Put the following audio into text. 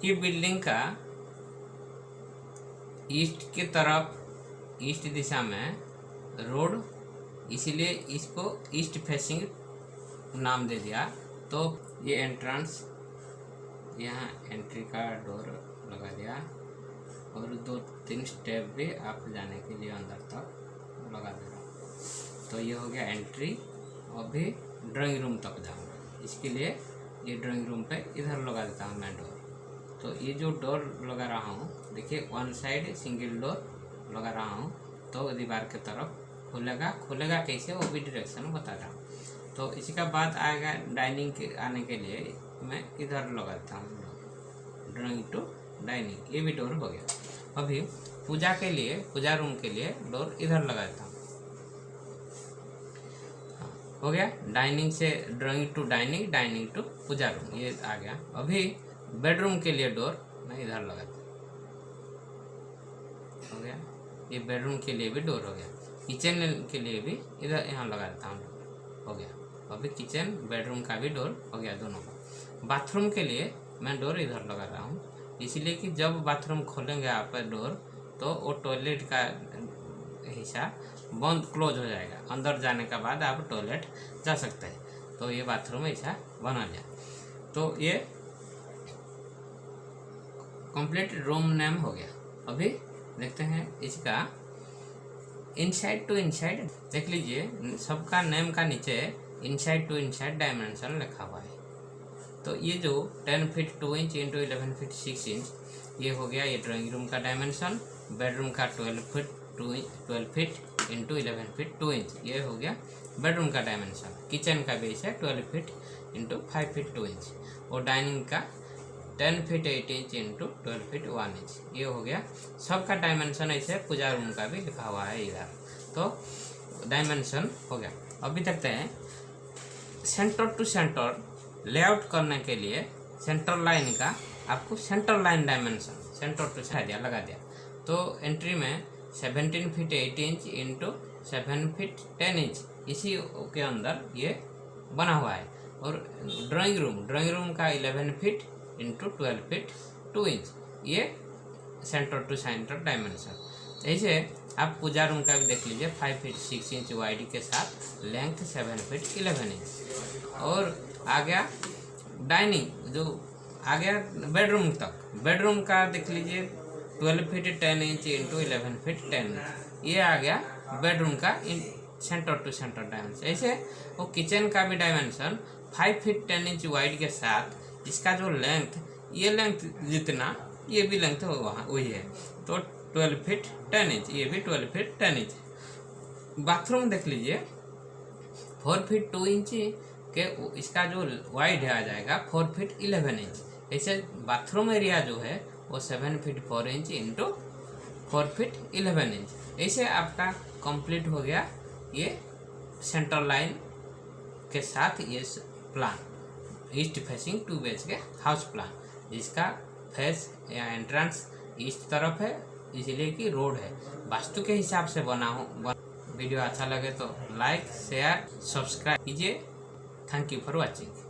ये बिल्डिंग का ईस्ट की तरफ, ईस्ट दिशा में रोड, इसीलिए इसको ईस्ट फेसिंग नाम दे दिया। तो ये एंट्रेंस, यहाँ एंट्री का डोर लगा दिया और 2-3 स्टेप भी आप जाने के लिए अंदर तक लगा दे रहा। तो ये हो गया एंट्री। अभी ड्राइंग रूम तक जाऊँगा, इसके लिए ये ड्राइंग रूम पे इधर लगा देता हूँ मैं डोर। तो ये जो डोर लगा रहा हूँ, देखिए वन साइड सिंगल डोर लगा रहा हूँ, तो दीवार की तरफ खुलेगा कैसे वो भी डायरेक्शन बता रहा हूँ। तो इसी का बाद आएगा डाइनिंग के आने के लिए मैं इधर लगाता हूँ ड्राइंग टू डाइनिंग, ये भी डोर हो गया। अभी पूजा के लिए, पूजा रूम के लिए डोर इधर लगाता हूँ, हो गया। डाइनिंग से drawing to dining, dining to puja room, ये आ गया। अभी बेडरूम के लिए डोर मैं इधर लगाता हूँ, हो गया। ये बेडरूम के लिए भी डोर हो गया। किचन के लिए भी इधर यहाँ लगा देता हूँ, हो गया। अभी किचन बेडरूम का भी डोर हो गया दोनों का। बाथरूम के लिए मैं डोर इधर लगा रहा हूँ, इसलिए कि जब बाथरूम खोलेंगे आप डोर तो वो टॉयलेट का हिस्सा बंद क्लोज हो जाएगा, अंदर जाने के बाद आप टॉयलेट जा सकते हैं। तो ये बाथरूम ऐसा बना लिया। तो ये कंप्लीट रूम नेम हो गया। अभी देखते हैं इसका इनसाइड टू इनसाइड, देख लीजिए सबका नेम का नीचे इनसाइड टू इनसाइड डायमेंशन लिखा हुआ है। तो ये जो 10 feet 2 inch into 11 feet 6 inch, ये हो गया ये ड्राइंग रूम का डायमेंशन। बेडरूम का 12 फीट इंटू 11 फीट 2 इंच, ये हो गया बेडरूम का डायमेंशन। किचन का बेस है 12 फीट इंटू 5 फीट 2 इंच, और डाइनिंग का 10 feet 8 inch into 12 feet 1 inch, ये हो गया। सबका डायमेंशन ऐसे पूजा रूम का भी लिखा हुआ है इधर। तो डायमेंशन हो गया। अभी देखते हैं सेंटर टू सेंटर लेआउट करने के लिए सेंटर लाइन का आपको centre line dimension centre to side लगा दिया। तो एंट्री में 17 feet 8 inch into 7 feet 10 inch, इसी के अंदर ये बना हुआ है। और ड्राइंग रूम का 11 फीट इंटू 12 फीट 2 इंच, ये सेंटर टू सेंटर डायमेंशन। ऐसे आप पूजा रूम का भी देख लीजिए, 5 फीट 6 इंच वाइड के साथ लेंथ 7 फीट 11 इंच। और आ गया डाइनिंग, जो आ गया बेडरूम तक। बेडरूम का देख लीजिए 12 feet 10 inch into 11 feet 10 inch, ये आ गया बेडरूम का सेंटर टू सेंटर डायमेंशन। ऐसे वो किचन का भी डायमेंशन 5 फीट 10 इंच वाइड के साथ इसका जो लेंथ, ये लेंथ जितना ये भी लेंथ वहाँ वही है, तो 12 फीट 10 इंच, ये भी 12 फीट 10 इंच। बाथरूम देख लीजिए 4 फीट 2 इंच के, इसका जो वाइड है आ जाएगा 4 फीट 11 इंच। ऐसे बाथरूम एरिया जो है वो 7 feet 4 inch into 4 feet 11 inch. ऐसे आपका कंप्लीट हो गया ये सेंटर लाइन के साथ ये plan, east facing 2 BHK house plan, जिसका फेस या एंट्रेंस ईस्ट तरफ है, इसलिए कि रोड है। वास्तु के हिसाब से बना हो। वीडियो अच्छा लगे तो लाइक शेयर सब्सक्राइब कीजिए। Thank you for watching.